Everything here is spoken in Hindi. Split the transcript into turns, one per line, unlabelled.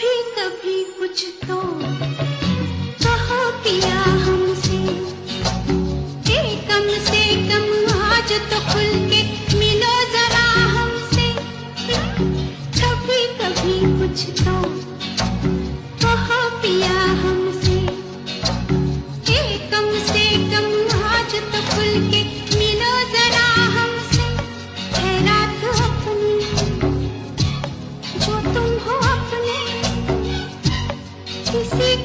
कभी कभी कुछ तो कहो पिया हमसे, कम से कम आज तो खुल के मिलो जरा हमसे। कभी कभी कुछ तो कहो पिया हमसे, कम से कम आज तो खुल के मिलो जरा हमसे। है रात अपनी जो तुम हो अपने किसी